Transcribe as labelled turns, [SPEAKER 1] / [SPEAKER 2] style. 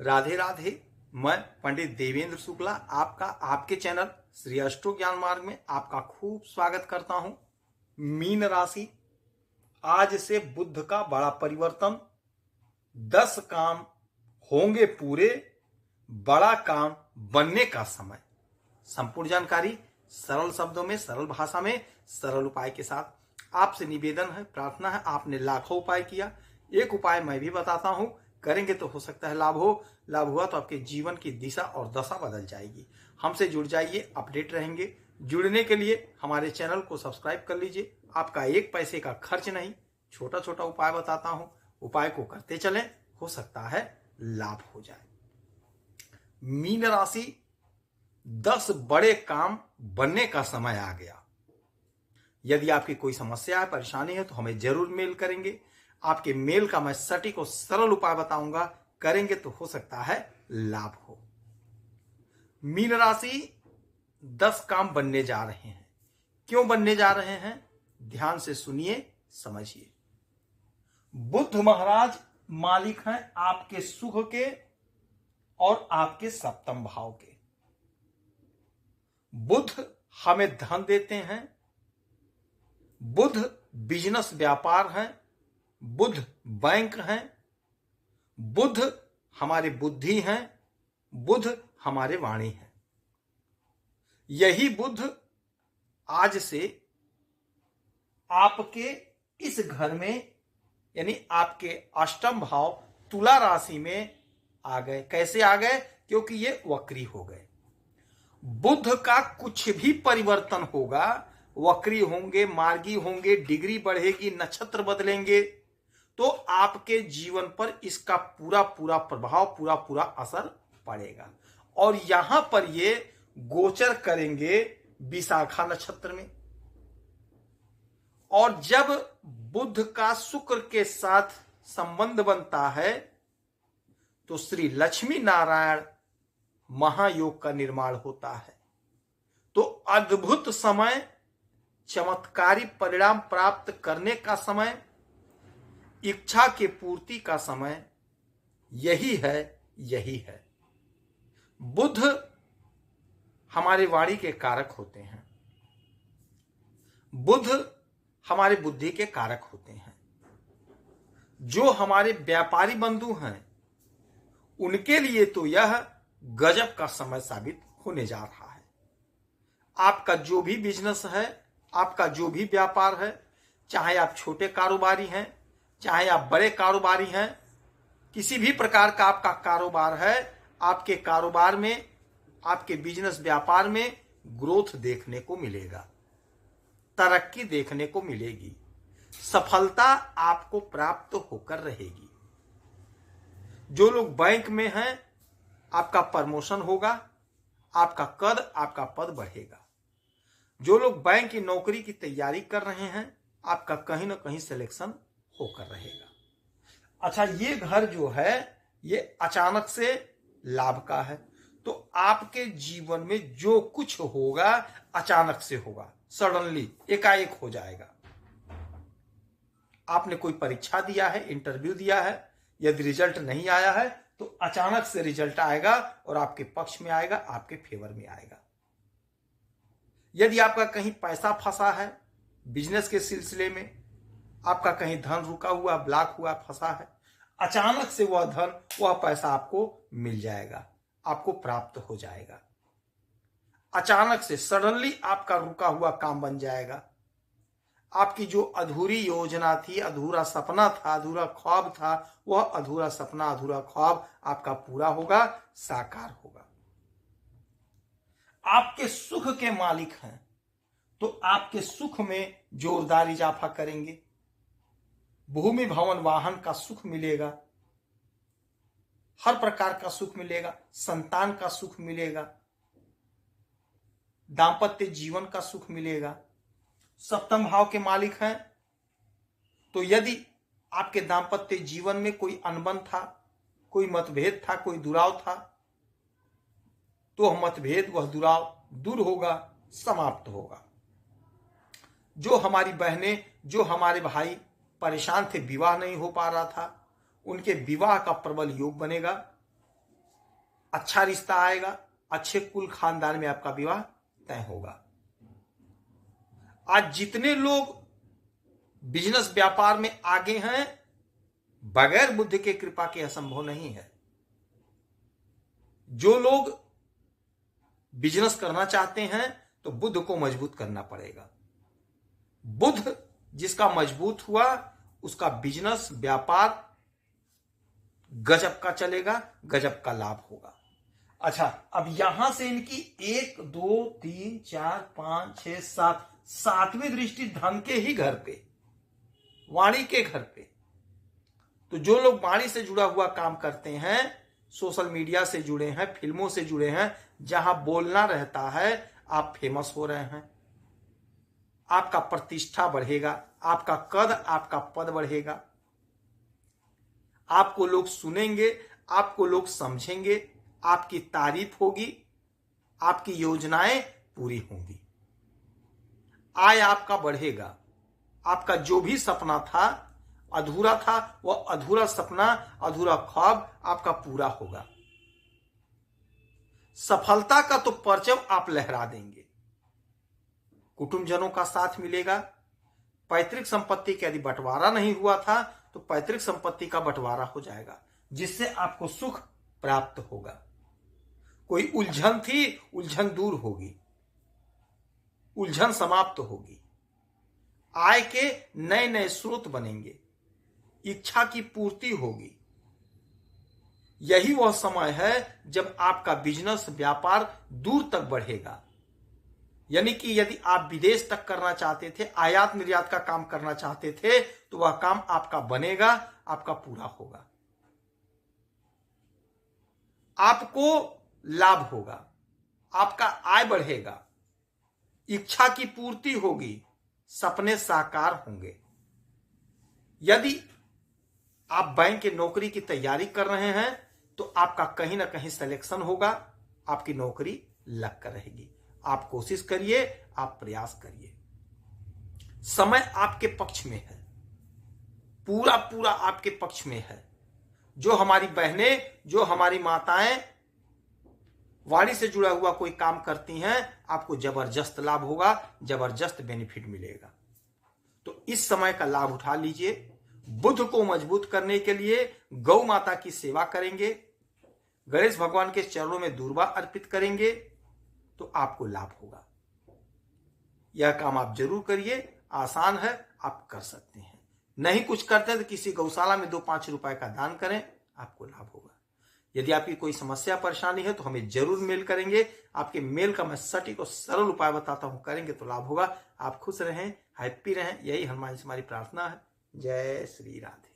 [SPEAKER 1] राधे राधे। मैं पंडित देवेंद्र शुक्ला आपका आपके चैनल श्री अष्टो ज्ञान मार्ग में आपका खूब स्वागत करता हूं। मीन राशि, आज से बुध का बड़ा परिवर्तन। 10 काम होंगे पूरे, बड़ा काम बनने का समय। संपूर्ण जानकारी सरल शब्दों में, सरल भाषा में, सरल उपाय के साथ आपसे निवेदन है, प्रार्थना है। आपने लाखों उपाय किया, एक उपाय मैं भी बताता हूं, करेंगे तो हो सकता है लाभ हो। लाभ हुआ तो आपके जीवन की दिशा और दशा बदल जाएगी। हमसे जुड़ जाइए, अपडेट रहेंगे। जुड़ने के लिए हमारे चैनल को सब्सक्राइब कर लीजिए। आपका एक पैसे का खर्च नहीं, छोटा छोटा उपाय बताता हूं, उपाय को करते चलें, हो सकता है लाभ हो जाए। मीन राशि, 10 बड़े काम बनने का समय आ गया। यदि आपकी कोई समस्या है, परेशानी है तो हमें जरूर मेल करेंगे। आपके मेल का मैं सटीक और सरल उपाय बताऊंगा, करेंगे तो हो सकता है लाभ हो। मीन राशि, 10 काम बनने जा रहे हैं। क्यों बनने जा रहे हैं, ध्यान से सुनिए, समझिए। बुध महाराज मालिक हैं आपके सुख के और आपके सप्तम भाव के। बुध हमें धन देते हैं, बुध बिजनेस व्यापार है, बुध बैंक है, बुध हमारे बुद्धि हैं, बुध हमारे वाणी हैं। यही बुध आज से आपके इस घर में, यानी आपके अष्टम भाव तुला राशि में आ गए। कैसे आ गए, क्योंकि ये वक्री हो गए। बुध का कुछ भी परिवर्तन होगा, वक्री होंगे, मार्गी होंगे, डिग्री बढ़ेगी, नक्षत्र बदलेंगे, तो आपके जीवन पर इसका पूरा पूरा प्रभाव, पूरा पूरा असर पड़ेगा। और यहां पर ये गोचर करेंगे विशाखा नक्षत्र में। और जब बुध का शुक्र के साथ संबंध बनता है तो श्री लक्ष्मी नारायण महायोग का निर्माण होता है। तो अद्भुत समय, चमत्कारी परिणाम प्राप्त करने का समय, इच्छा के पूर्ति का समय यही है, यही है। बुध हमारे वाणी के कारक होते हैं, बुध हमारे बुद्धि के कारक होते हैं। जो हमारे व्यापारी बंधु हैं उनके लिए तो यह गजब का समय साबित होने जा रहा है। आपका जो भी बिजनेस है, आपका जो भी व्यापार है, चाहे आप छोटे कारोबारी हैं, चाहे आप बड़े कारोबारी हैं, किसी भी प्रकार का आपका कारोबार है, आपके कारोबार में, आपके बिजनेस व्यापार में ग्रोथ देखने को मिलेगा, तरक्की देखने को मिलेगी, सफलता आपको प्राप्त होकर रहेगी। जो लोग बैंक में हैं, आपका प्रमोशन होगा, आपका कद, आपका पद बढ़ेगा। जो लोग बैंक की नौकरी की तैयारी कर रहे हैं, आपका कहीं ना कहीं सिलेक्शन होकर रहेगा। अच्छा, ये घर जो है ये अचानक से लाभ का है। तो आपके जीवन में जो कुछ होगा अचानक से होगा, सडनली, एकाएक हो जाएगा। आपने कोई परीक्षा दिया है, इंटरव्यू दिया है, यदि रिजल्ट नहीं आया है तो अचानक से रिजल्ट आएगा और आपके पक्ष में आएगा, आपके फेवर में आएगा। यदि आपका कहीं पैसा फंसा है, बिजनेस के सिलसिले में आपका कहीं धन रुका हुआ, ब्लॉक हुआ, फंसा है, अचानक से वह धन, वह पैसा आपको मिल जाएगा, आपको प्राप्त हो जाएगा। अचानक से सडनली आपका रुका हुआ काम बन जाएगा। आपकी जो अधूरी योजना थी, अधूरा सपना था, अधूरा ख्वाब था, वह अधूरा सपना, अधूरा ख्वाब आपका पूरा होगा, साकार होगा। आपके सुख के मालिक हैं तो आपके सुख में जोरदार इजाफा करेंगे। भूमि भवन वाहन का सुख मिलेगा, हर प्रकार का सुख मिलेगा, संतान का सुख मिलेगा, दांपत्य जीवन का सुख मिलेगा। सप्तम भाव के मालिक हैं तो यदि आपके दांपत्य जीवन में कोई अनबन था, कोई मतभेद था, कोई दुराव था, तो वह मतभेद, वह दुराव दूर होगा, समाप्त होगा। जो हमारी बहनें, जो हमारे भाई परेशान थे, विवाह नहीं हो पा रहा था, उनके विवाह का प्रबल योग बनेगा। अच्छा रिश्ता आएगा, अच्छे कुल खानदान में आपका विवाह तय होगा। आज जितने लोग बिजनेस व्यापार में आगे हैं, बगैर बुध के कृपा के असंभव नहीं है। जो लोग बिजनेस करना चाहते हैं तो बुध को मजबूत करना पड़ेगा। बुध जिसका मजबूत हुआ उसका बिजनेस व्यापार गजब का चलेगा, गजब का लाभ होगा। अच्छा, अब यहां से इनकी 1 2 3 4 5 6 7 सातवीं दृष्टि धन के ही घर पे, वाणी के घर पे। तो जो लोग वाणी से जुड़ा हुआ काम करते हैं, सोशल मीडिया से जुड़े हैं, फिल्मों से जुड़े हैं, जहां बोलना रहता है, आप फेमस हो रहे हैं, आपका प्रतिष्ठा बढ़ेगा, आपका कद, आपका पद बढ़ेगा, आपको लोग सुनेंगे, आपको लोग समझेंगे, आपकी तारीफ होगी, आपकी योजनाएं पूरी होंगी, आय आपका बढ़ेगा, आपका जो भी सपना था, अधूरा था, वह अधूरा सपना, अधूरा ख्वाब आपका पूरा होगा। सफलता का तो परचम आप लहरा देंगे। कुटुंबजनों का साथ मिलेगा। पैतृक संपत्ति का यदि बंटवारा नहीं हुआ था तो पैतृक संपत्ति का बंटवारा हो जाएगा, जिससे आपको सुख प्राप्त होगा। कोई उलझन थी, उलझन दूर होगी, उलझन समाप्त होगी, आय के नए नए स्रोत बनेंगे, इच्छा की पूर्ति होगी। यही वह समय है जब आपका बिजनेस व्यापार दूर तक बढ़ेगा। यानी कि यदि आप विदेश तक करना चाहते थे, आयात निर्यात का काम करना चाहते थे, तो वह काम आपका बनेगा, आपका पूरा होगा, आपको लाभ होगा, आपका आय बढ़ेगा, इच्छा की पूर्ति होगी, सपने साकार होंगे। यदि आप बैंक की नौकरी की तैयारी कर रहे हैं तो आपका कहीं ना कहीं सिलेक्शन होगा, आपकी नौकरी लग कर रहेगी। आप कोशिश करिए, आप प्रयास करिए। समय आपके पक्ष में है, पूरा पूरा आपके पक्ष में है। जो हमारी बहनें, जो हमारी माताएं वाणी से जुड़ा हुआ कोई काम करती हैं, आपको जबरदस्त लाभ होगा, जबरदस्त बेनिफिट मिलेगा। तो इस समय का लाभ उठा लीजिए। बुध को मजबूत करने के लिए गौ माता की सेवा करेंगे, गणेश भगवान के चरणों में दूर्वा अर्पित करेंगे तो आपको लाभ होगा। यह काम आप जरूर करिए, आसान है, आप कर सकते हैं। नहीं कुछ करते तो किसी गौशाला में 2-5 रुपए का दान करें, आपको लाभ होगा। यदि आपकी कोई समस्या परेशानी है तो हमें जरूर मेल करेंगे। आपके मेल का मैं सटीक और सरल उपाय बताता हूं, करेंगे तो लाभ होगा। आप खुश रहें, हैप्पी रहें, यही हमारी प्रार्थना है। जय श्री राधे।